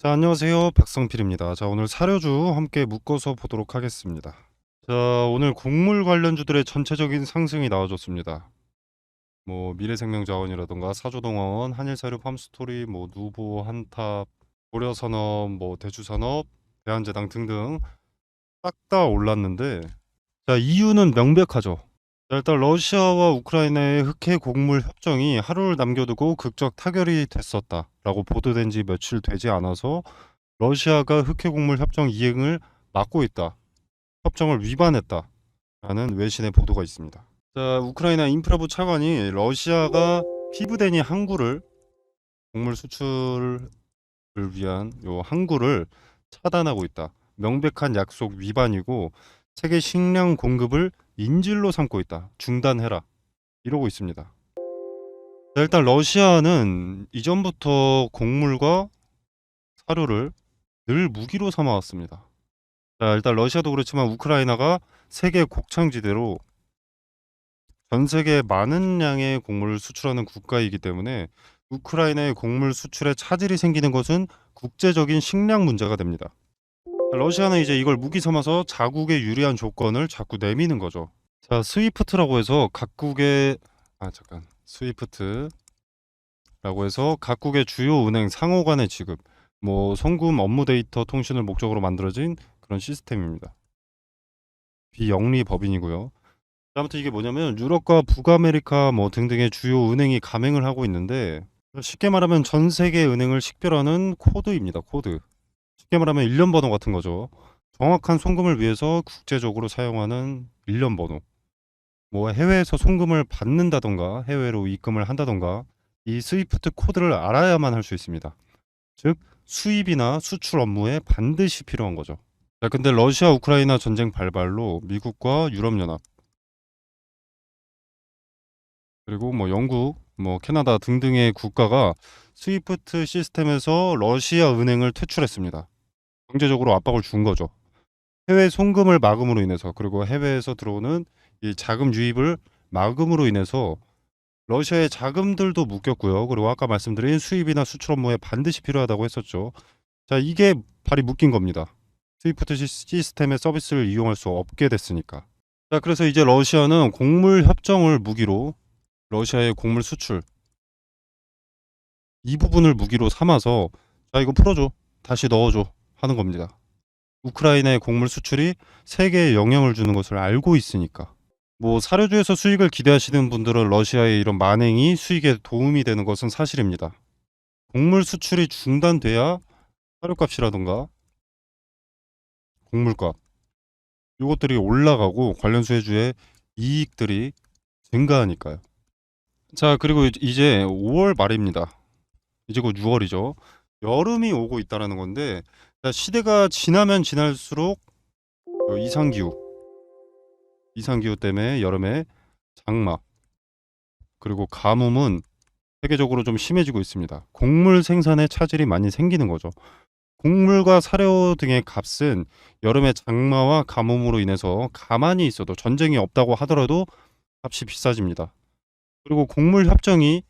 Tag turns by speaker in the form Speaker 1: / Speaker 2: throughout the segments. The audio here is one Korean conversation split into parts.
Speaker 1: 자, 안녕하세요. 박성필입니다. 자, 오늘 사료주 함께 묶어서 보도록 하겠습니다. 자, 오늘 곡물 관련주들의 전체적인 상승이 나와줬습니다. 뭐 미래생명자원이라던가 사조동원, 한일사료 팜스토리, 뭐 누보, 한탑, 고려산업, 뭐 대추산업, 대한제당 등등 싹 다 올랐는데, 자, 이유는 명백하죠. 자, 일단 러시아와 우크라이나의 흑해 곡물 협정이 하루를 남겨두고 극적 타결이 됐었다라고 보도된 지 며칠 되지 않아서 러시아가 흑해 곡물 협정 이행을 막고 있다, 협정을 위반했다라는 외신의 보도가 있습니다. 자, 우크라이나 인프라부 차관이 러시아가 피브데니 항구를 곡물 수출을 위한 요 항구를 차단하고 있다, 명백한 약속 위반이고 세계 식량 공급을 인질로 삼고 있다, 중단해라, 이러고 있습니다. 자, 일단 러시아는 이전부터 곡물과 사료를 늘 무기로 삼아왔습니다. 자, 일단 러시아도 그렇지만 우크라이나가 세계 곡창지대로 전 세계에 많은 양의 곡물을 수출하는 국가이기 때문에 우크라이나의 곡물 수출에 차질이 생기는 것은 국제적인 식량 문제가 됩니다. 러시아는 이제 이걸 무기 삼아서 자국에 유리한 조건을 자꾸 내미는 거죠. 자, 스위프트라고 해서 각국의 스위프트라고 해서 각국의 주요 은행 상호 간의 지급, 뭐 송금 업무 데이터 통신을 목적으로 만들어진 그런 시스템입니다. 비영리 법인이고요. 아무튼 이게 뭐냐면 유럽과 북아메리카 뭐 등등의 주요 은행이 가맹을 하고 있는데, 쉽게 말하면 전 세계 은행을 식별하는 코드입니다. 코드. 쉽게 말하면 일련 번호 같은 거죠. 정확한 송금을 위해서 국제적으로 사용하는 일련 번호. 뭐 해외에서 송금을 받는다던가 해외로 입금을 한다던가 이 스위프트 코드를 알아야만 할 수 있습니다. 즉 수입이나 수출 업무에 반드시 필요한 거죠. 자, 근데 러시아 우크라이나 전쟁 발발로 미국과 유럽연합, 그리고 뭐 영국, 뭐 캐나다 등등의 국가가 스위프트 시스템에서 러시아 은행을 퇴출했습니다. 경제적으로 압박을 준 거죠. 해외 송금을 막음으로 인해서, 그리고 해외에서 들어오는 이 자금 유입을 막음으로 인해서 러시아의 자금들도 묶였고요. 그리고 아까 말씀드린 수입이나 수출 업무에 반드시 필요하다고 했었죠. 자, 이게 발이 묶인 겁니다. 스위프트 시스템의 서비스를 이용할 수 없게 됐으니까. 자, 그래서 이제 러시아는 곡물 협정을 무기로 러시아의 곡물 수출 이 부분을 무기로 삼아서 자, 이거 풀어줘, 다시 넣어줘 하는 겁니다. 우크라이나의 곡물 수출이 세계에 영향을 주는 것을 알고 있으니까. 뭐 사료주에서 수익을 기대하시는 분들은 러시아의 이런 만행이 수익에 도움이 되는 것은 사실입니다. 곡물 수출이 중단돼야 사료값이라던가 곡물값 이것들이 올라가고 관련 수혜주의 이익들이 증가하니까요. 자, 그리고 이제 5월 말입니다. 이제 곧 6월이죠. 여름이 오고 있다라는 건데, 자, 시대가 지나면 지날수록 이상기후 때문에 여름에 장마 그리고 가뭄은 세계적으로 좀 심해지고 있습니다. 곡물 생산에 차질이 많이 생기는 거죠. 곡물과 사료 등의 값은 여름의 장마와 가뭄으로 인해서 가만히 있어도, 전쟁이 없다고 하더라도 값이 비싸집니다. 그리고 곡물 협정이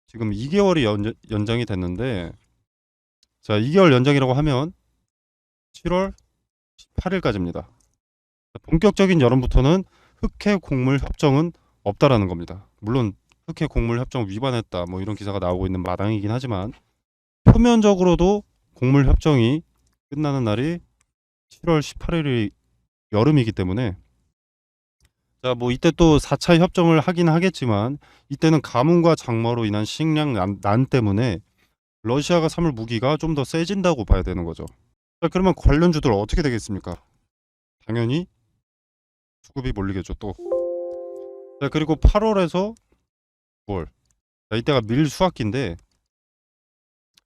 Speaker 1: 지금 2개월이 연장이 됐는데, 자, 2개월 연장이라고 하면 7월 18일까지입니다. 본격적인 여름부터는 흑해 곡물 협정은 없다라는 겁니다. 물론 흑해 곡물 협정 위반했다 뭐 이런 기사가 나오고 있는 마당이긴 하지만, 표면적으로도 곡물 협정이 끝나는 날이 7월 18일이 여름이기 때문에, 자, 뭐 이때 또 4차 협정을 하긴 하겠지만 이때는 가뭄과 장마로 인한 식량 난 때문에 러시아가 삼을 무기가 좀 더 세진다고 봐야 되는 거죠. 자, 그러면 관련주들 어떻게 되겠습니까? 당연히 수급이 몰리겠죠 또. 자, 그리고 8월에서 9월, 자, 이때가 밀 수확기인데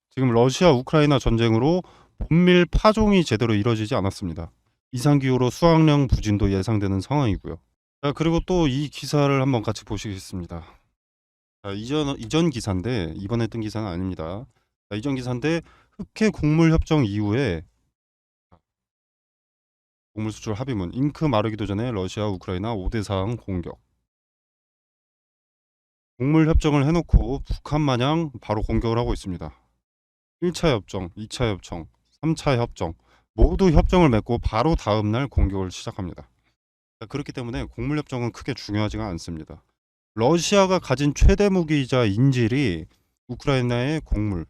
Speaker 1: 지금 러시아 우크라이나 전쟁으로 본밀 파종이 제대로 이뤄지지 않았습니다. 이상기후로 수확량 부진도 예상되는 상황이고요. 자, 그리고 또 이 기사를 한번 같이 보시겠습니다. 자, 이전 기사인데 이번에 뜬 기사는 아닙니다. 자, 이전 기사인데 흑해 곡물 협정 이후에 곡물 수출 합의문 잉크 마르기도 전에 러시아 우크라이나 5대4항 공격. 곡물 협정을 해놓고 북한 마냥 바로 공격을 하고 있습니다. 1차 협정, 2차 협정, 3차 협정 모두 협정을 맺고 바로 다음날 공격을 시작합니다. 그렇기 때문에 곡물 협정은 크게 중요하지가 않습니다. 러시아가 가진 최대 무기이자 인질이 우크라이나의 곡물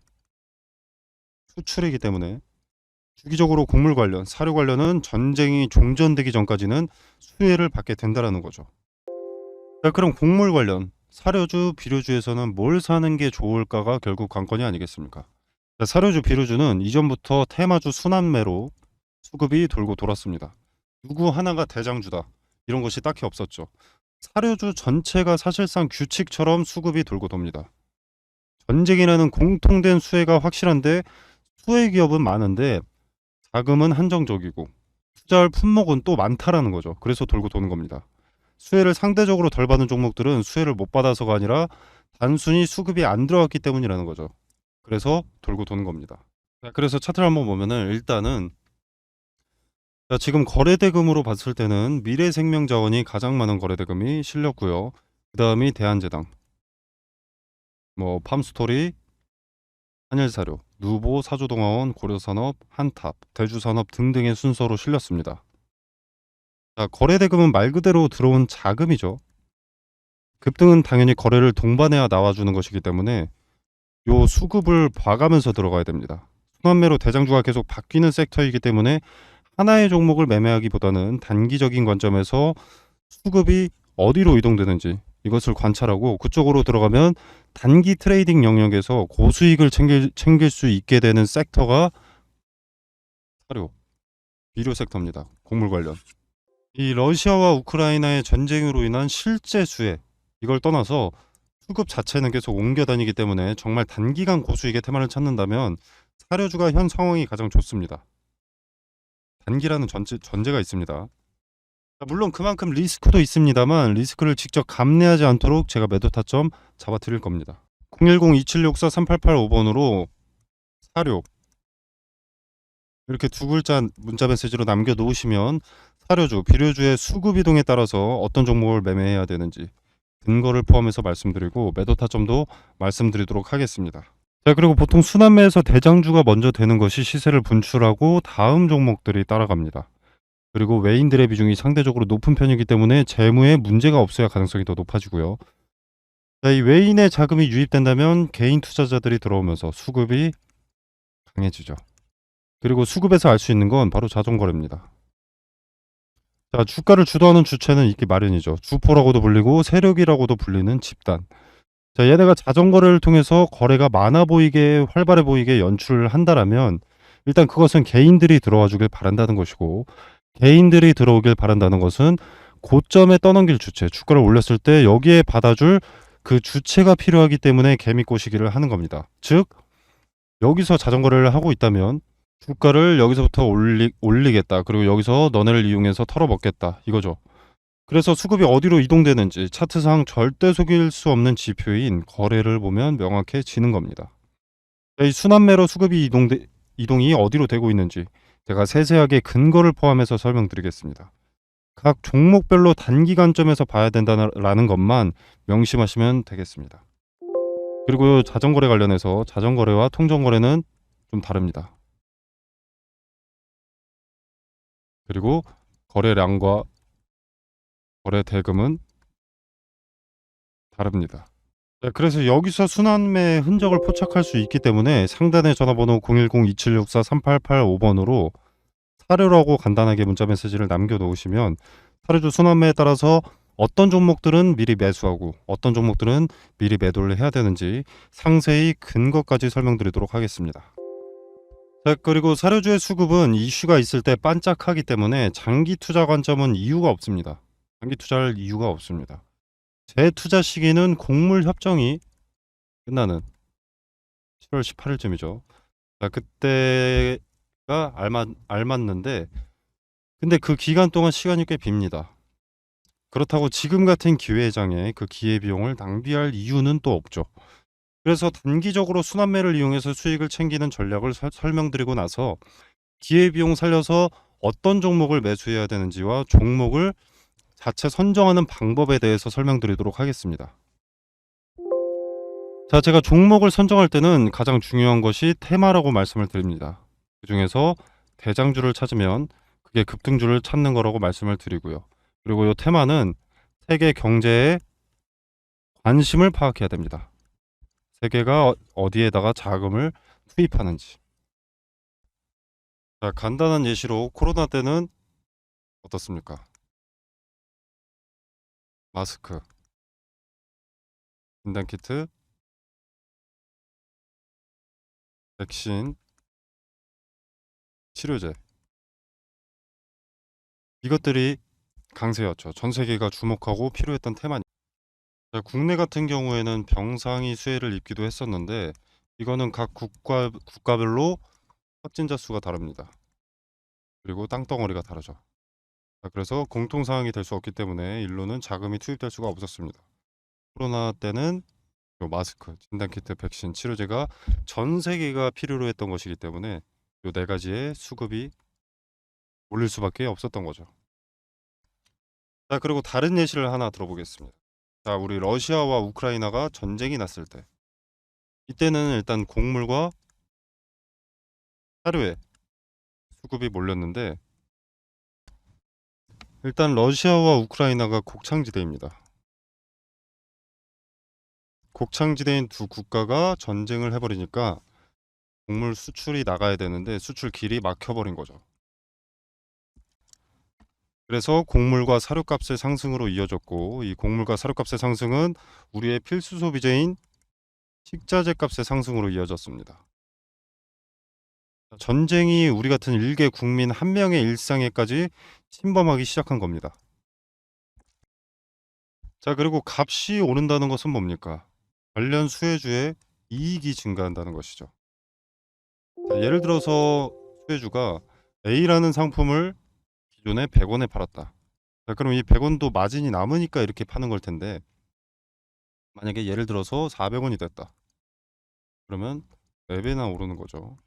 Speaker 1: 수출이기 때문에 주기적으로 곡물 관련, 사료 관련은 전쟁이 종전되기 전까지는 수혜를 받게 된다라는 거죠. 자, 그럼 곡물 관련 사료주, 비료주에서는 뭘 사는 게 좋을까가 결국 관건이 아니겠습니까? 자, 사료주, 비료주는 이전부터 테마주 순환매로 수급이 돌고 돌았습니다. 누구 하나가 대장주다 이런 것이 딱히 없었죠. 사료주 전체가 사실상 규칙처럼 수급이 돌고 돕니다. 전쟁이라는 공통된 수혜가 확실한데 수혜 기업은 많은데 자금은 한정적이고 투자할 품목은 또 많다라는 거죠. 그래서 돌고 도는 겁니다. 수혜를 상대적으로 덜 받은 종목들은 수혜를 못 받아서가 아니라 단순히 수급이 안 들어갔기 때문이라는 거죠. 그래서 돌고 도는 겁니다. 자, 그래서 차트를 한번 보면은 일단은 자, 지금 거래대금으로 봤을 때는 미래생명자원이 가장 많은 거래대금이 실렸고요. 그 다음이 대한제당, 뭐 팜스토리, 한일사료, 누보, 사조동화원, 고려산업, 한탑, 대주산업 등등의 순서로 실렸습니다. 자, 거래대금은 말 그대로 들어온 자금이죠. 급등은 당연히 거래를 동반해야 나와주는 것이기 때문에 요 수급을 봐가면서 들어가야 됩니다. 순환매로 대장주가 계속 바뀌는 섹터이기 때문에 하나의 종목을 매매하기보다는 단기적인 관점에서 수급이 어디로 이동되는지 이것을 관찰하고 그쪽으로 들어가면 단기 트레이딩 영역에서 고수익을 챙길 수 있게 되는 섹터가 사료, 비료 섹터입니다. 곡물 관련. 이 러시아와 우크라이나의 전쟁으로 인한 실제 수혜 이걸 떠나서 수급 자체는 계속 옮겨 다니기 때문에 정말 단기간 고수익의 테마를 찾는다면 사료주가 현 상황이 가장 좋습니다. 단기라는 전제가 있습니다. 물론 그만큼 리스크도 있습니다만 리스크를 직접 감내하지 않도록 제가 매도 타점 잡아 드릴 겁니다. 010-2764-3885번으로 사료 이렇게 두 글자 문자 메시지로 남겨 놓으시면 사료주, 비료주의 수급 이동에 따라서 어떤 종목을 매매해야 되는지 근거를 포함해서 말씀드리고 매도 타점도 말씀드리도록 하겠습니다. 자, 그리고 보통 순환매에서 대장주가 먼저 되는 것이 시세를 분출하고 다음 종목들이 따라갑니다. 그리고 외인들의 비중이 상대적으로 높은 편이기 때문에 재무에 문제가 없어야 가능성이 더 높아지고요. 자, 이 외인의 자금이 유입된다면 개인 투자자들이 들어오면서 수급이 강해지죠. 그리고 수급에서 알 수 있는 건 바로 자동거래입니다. 자, 주가를 주도하는 주체는 있기 마련이죠. 주포라고도 불리고 세력이라고도 불리는 집단. 자, 얘네가 자전거래를 통해서 거래가 많아 보이게 활발해 보이게 연출을 한다라면 일단 그것은 개인들이 들어와 주길 바란다는 것이고 개인들이 들어오길 바란다는 것은 고점에 떠넘길 주체, 주가를 올렸을 때 여기에 받아줄 그 주체가 필요하기 때문에 개미 꼬시기를 하는 겁니다. 즉 여기서 자전거래를 하고 있다면 주가를 여기서부터 올리겠다. 그리고 여기서 너네를 이용해서 털어먹겠다. 이거죠. 그래서 수급이 어디로 이동되는지 차트상 절대 속일 수 없는 지표인 거래를 보면 명확해지는 겁니다. 이 순환매로 수급이 이동이 어디로 되고 있는지 제가 세세하게 근거를 포함해서 설명드리겠습니다. 각 종목별로 단기 관점에서 봐야 된다는 것만 명심하시면 되겠습니다. 그리고 자전거래 관련해서 자전거래와 통정거래는 좀 다릅니다. 그리고 거래량과 거래 대금은 다릅니다. 네, 그래서 여기서 순환매의 흔적을 포착할 수 있기 때문에 상단의 전화번호 010-2764-3885번으로 사료라고 간단하게 문자 메시지를 남겨 놓으시면 사료주 순환매에 따라서 어떤 종목들은 미리 매수하고 어떤 종목들은 미리 매도를 해야 되는지 상세히 근거까지 설명드리도록 하겠습니다. 자, 그리고 사료주의 수급은 이슈가 있을 때 반짝하기 때문에 장기 투자 관점은 이유가 없습니다. 장기 투자할 이유가 없습니다. 제 투자 시기는 곡물 협정이 끝나는 7월 18일쯤이죠. 자, 그때가 알맞는데 근데 그 기간 동안 시간이 꽤 빕니다. 그렇다고 지금 같은 기회장에 그 기회비용을 낭비할 이유는 또 없죠. 그래서 단기적으로 순환매를 이용해서 수익을 챙기는 전략을 설명드리고 나서 기회비용 살려서 어떤 종목을 매수해야 되는지와 종목을 자체 선정하는 방법에 대해서 설명드리도록 하겠습니다. 자, 제가 종목을 선정할 때는 가장 중요한 것이 테마라고 말씀을 드립니다. 그중에서 대장주를 찾으면 그게 급등주를 찾는 거라고 말씀을 드리고요. 그리고 이 테마는 세계 경제의 관심을 파악해야 됩니다. 세계가 어디에다가 자금을 투입하는지. 자, 간단한 예시로 코로나 때는 어떻습니까? 마스크, 진단키트, 백신, 치료제. 이것들이 강세였죠. 전 세계가 주목하고 필요했던 테마니. 자, 국내 같은 경우에는 병상이 수혜를 입기도 했었는데 이거는 각 국가별로 확진자 수가 다릅니다. 그리고 땅덩어리가 다르죠. 자, 그래서 공통사항이 될 수 없기 때문에 일로는 자금이 투입될 수가 없었습니다. 코로나 때는 요 마스크, 진단키트, 백신, 치료제가 전 세계가 필요로 했던 것이기 때문에 요 네 가지의 수급이 올릴 수밖에 없었던 거죠. 자, 그리고 다른 예시를 하나 들어보겠습니다. 자, 우리 러시아와 우크라이나가 전쟁이 났을 때 이때는 일단 곡물과 사료에 수급이 몰렸는데 일단 러시아와 우크라이나가 곡창지대입니다. 곡창지대인 두 국가가 전쟁을 해버리니까 곡물 수출이 나가야 되는데 수출 길이 막혀버린 거죠. 그래서 곡물과 사료값의 상승으로 이어졌고 이 곡물과 사료값의 상승은 우리의 필수 소비재인 식자재 값의 상승으로 이어졌습니다. 전쟁이 우리 같은 일개 국민 한 명의 일상에까지 침범하기 시작한 겁니다. 자, 그리고 값이 오른다는 것은 뭡니까? 관련 수혜주의 이익이 증가한다는 것이죠. 자, 예를 들어서 수혜주가 A라는 상품을 기존에 100원에 팔았다. 자, 그럼 이 100원도 마진이 남으니까 이렇게 파는 걸 텐데 만약에 예를 들어서 400원이 됐다. 그러면 4배나 오르는 거죠.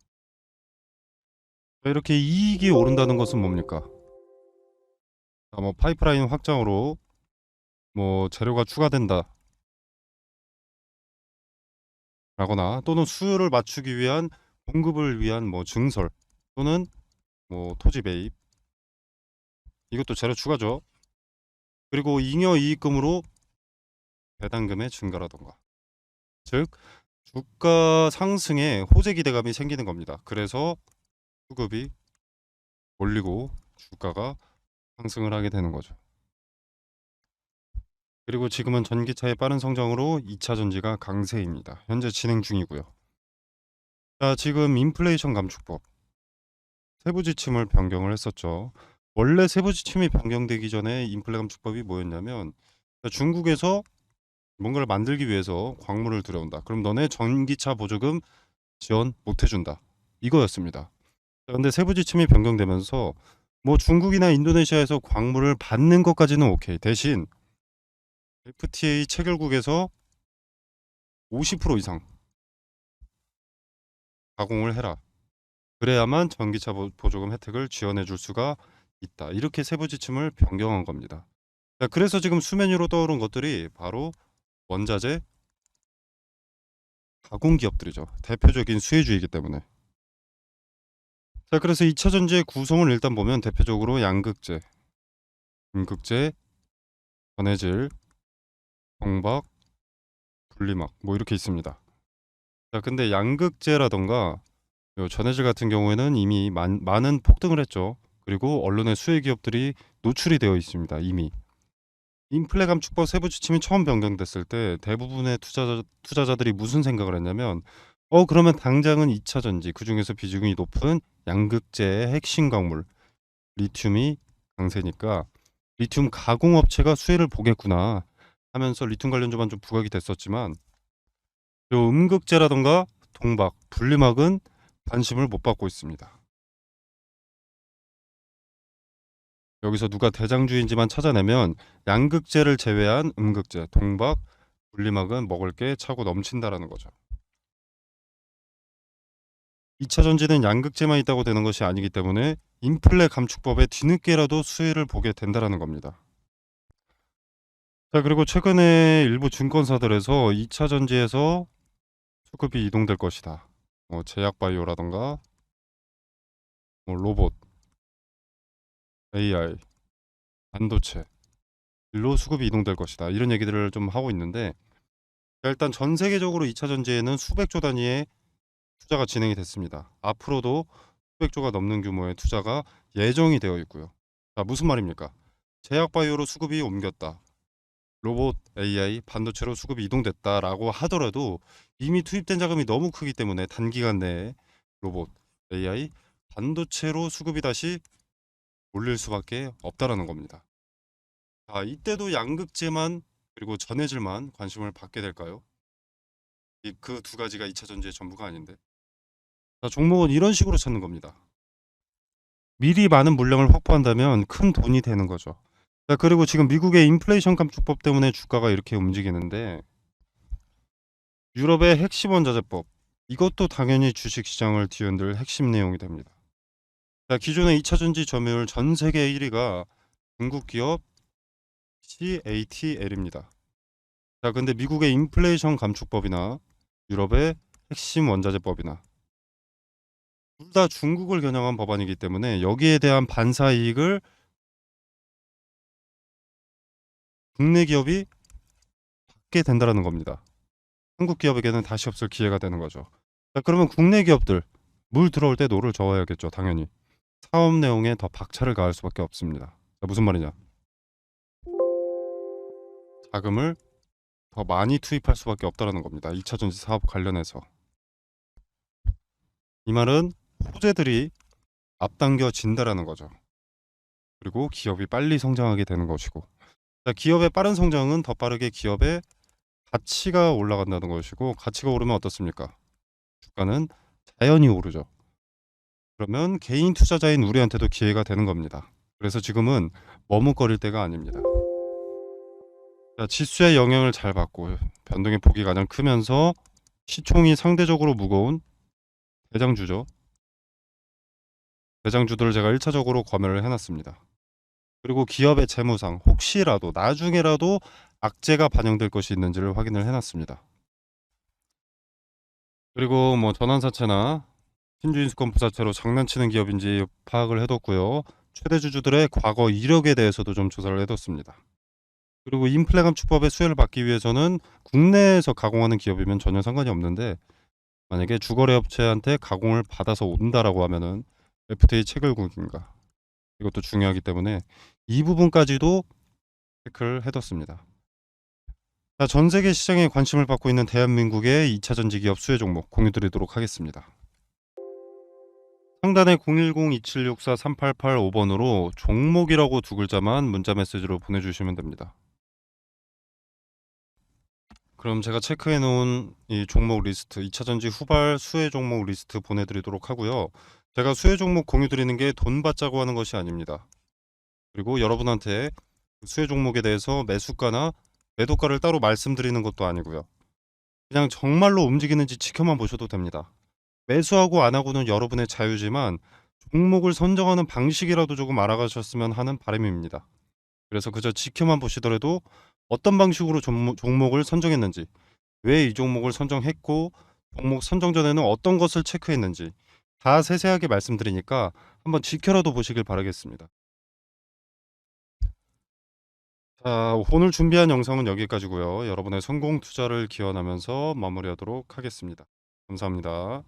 Speaker 1: 자, 이렇게 이익이 오른다는 것은 뭡니까? 자, 뭐 파이프라인 확장으로 뭐 재료가 추가된다. 라거나 또는 수요를 맞추기 위한 공급을 위한 뭐 증설 또는 뭐 토지 매입 이것도 재료 추가죠. 그리고 잉여 이익금으로 배당금의 증가라던가 즉 주가 상승에 호재 기대감이 생기는 겁니다. 그래서 수급이 올리고 주가가 상승을 하게 되는 거죠. 그리고 지금은 전기차의 빠른 성장으로 2차 전지가 강세입니다. 현재 진행 중이고요. 자, 지금 인플레이션 감축법 세부 지침을 변경을 했었죠. 원래 세부 지침이 변경되기 전에 인플레 감축법이 뭐였냐면 중국에서 뭔가를 만들기 위해서 광물을 들여온다. 그럼 너네 전기차 보조금 지원 못 해준다. 이거였습니다. 근데 세부 지침이 변경되면서 뭐 중국이나 인도네시아에서 광물을 받는 것까지는 오케이. 대신 FTA 체결국에서 50% 이상 가공을 해라. 그래야만 전기차 보조금 혜택을 지원해 줄 수가 있다. 이렇게 세부 지침을 변경한 겁니다. 자, 그래서 지금 수면 위로 떠오른 것들이 바로 원자재 가공 기업들이죠. 대표적인 수혜주이기 때문에. 자, 그래서 2차 전지의 구성을 일단 보면 대표적으로 양극재, 음극재, 전해질, 광박, 분리막 뭐 이렇게 있습니다. 자, 근데 양극재라던가 요 전해질 같은 경우에는 이미 많은 폭등을 했죠. 그리고 언론의 수혜 기업들이 노출이 되어 있습니다. 이미. 인플레 감축법 세부 지침이 처음 변경됐을 때 대부분의 투자자들이 무슨 생각을 했냐면 그러면 당장은 2차 전지 그중에서 비중이 높은 양극재의 핵심 광물 리튬이 강세니까 리튬 가공업체가 수혜를 보겠구나 하면서 리튬 관련주만 좀 부각이 됐었지만 요 음극재라던가 동박, 분리막은 관심을 못 받고 있습니다. 여기서 누가 대장주인지만 찾아내면 양극재를 제외한 음극재, 동박, 분리막은 먹을 게 차고 넘친다라는 거죠. 2차 전지는 양극재만 있다고 되는 것이 아니기 때문에 인플레 감축법에 뒤늦게라도 수혜를 보게 된다라는 겁니다. 자, 그리고 최근에 일부 증권사들에서 2차 전지에서 수급이 이동될 것이다. 뭐 제약바이오라던가 뭐 로봇, AI, 반도체 일로 수급이 이동될 것이다. 이런 얘기들을 좀 하고 있는데 일단 전 세계적으로 2차 전지에는 수백조 단위의 투자가 진행이 됐습니다. 앞으로도 수백조가 넘는 규모의 투자가 예정이 되어 있고요. 자, 무슨 말입니까? 제약바이오로 수급이 옮겼다. 로봇, AI, 반도체로 수급이 이동됐다라고 하더라도 이미 투입된 자금이 너무 크기 때문에 단기간 내에 로봇, AI, 반도체로 수급이 다시 몰릴 수밖에 없다라는 겁니다. 자, 이때도 양극재만 그리고 전해질만 관심을 받게 될까요? 그 두 가지가 2차 전지의 전부가 아닌데. 자, 종목은 이런 식으로 찾는 겁니다. 미리 많은 물량을 확보한다면 큰 돈이 되는 거죠. 자, 그리고 지금 미국의 인플레이션 감축법 때문에 주가가 이렇게 움직이는데 유럽의 핵심 원자재법 이것도 당연히 주식시장을 뒤흔들 핵심 내용이 됩니다. 자, 기존의 2차 전지 점유율 전 세계 1위가 중국 기업 CATL입니다. 자, 근데 미국의 인플레이션 감축법이나 유럽의 핵심 원자재법이나 둘 다 중국을 겨냥한 법안이기 때문에 여기에 대한 반사 이익을 국내 기업이 받게 된다는 겁니다. 한국 기업에게는 다시 없을 기회가 되는 거죠. 자, 그러면 국내 기업들 물 들어올 때 노를 저어야겠죠. 당연히 사업 내용에 더 박차를 가할 수밖에 없습니다. 자, 무슨 말이냐? 자금을 더 많이 투입할 수밖에 없다는 겁니다. 2차 전지 사업 관련해서 이 말은 호재들이 앞당겨진다라는 거죠. 그리고 기업이 빨리 성장하게 되는 것이고, 자, 기업의 빠른 성장은 더 빠르게 기업의 가치가 올라간다는 것이고, 가치가 오르면 어떻습니까? 주가는 자연히 오르죠. 그러면 개인 투자자인 우리한테도 기회가 되는 겁니다. 그래서 지금은 머뭇거릴 때가 아닙니다. 자, 지수의 영향을 잘 받고 변동의 폭이 가장 크면서 시총이 상대적으로 무거운 대장주죠. 대장주들을 제가 1차적으로 검열을 해놨습니다. 그리고 기업의 재무상 혹시라도 나중에라도 악재가 반영될 것이 있는지를 확인을 해놨습니다. 그리고 뭐 전환사채나 신주인수권 부사채로 장난치는 기업인지 파악을 해뒀고요. 최대 주주들의 과거 이력에 대해서도 좀 조사를 해뒀습니다. 그리고 인플레 감축법의 수혜를 받기 위해서는 국내에서 가공하는 기업이면 전혀 상관이 없는데 만약에 주거래 업체한테 가공을 받아서 온다라고 하면은 FTA 체결국인가 이것도 중요하기 때문에 이 부분까지도 체크를 해뒀습니다. 자, 전 세계 시장에 관심을 받고 있는 대한민국의 2차 전지 기업 수혜 종목 공유드리도록 하겠습니다. 상단에 010-2764-3885번으로 종목이라고 두 글자만 문자 메시지로 보내주시면 됩니다. 그럼 제가 체크해 놓은 이 종목 리스트 2차 전지 후발 수혜 종목 리스트 보내드리도록 하고요. 제가 수혜 종목 공유 드리는 게 돈 받자고 하는 것이 아닙니다. 그리고 여러분한테 수혜 종목에 대해서 매수가나 매도가를 따로 말씀드리는 것도 아니고요. 그냥 정말로 움직이는지 지켜만 보셔도 됩니다. 매수하고 안 하고는 여러분의 자유지만 종목을 선정하는 방식이라도 조금 알아가셨으면 하는 바람입니다. 그래서 그저 지켜만 보시더라도 어떤 방식으로 종목을 선정했는지, 왜 이 종목을 선정했고, 종목 선정 전에는 어떤 것을 체크했는지 다 세세하게 말씀드리니까 한번 지켜라도 보시길 바라겠습니다. 자, 오늘 준비한 영상은 여기까지고요. 여러분의 성공 투자를 기원하면서 마무리하도록 하겠습니다. 감사합니다.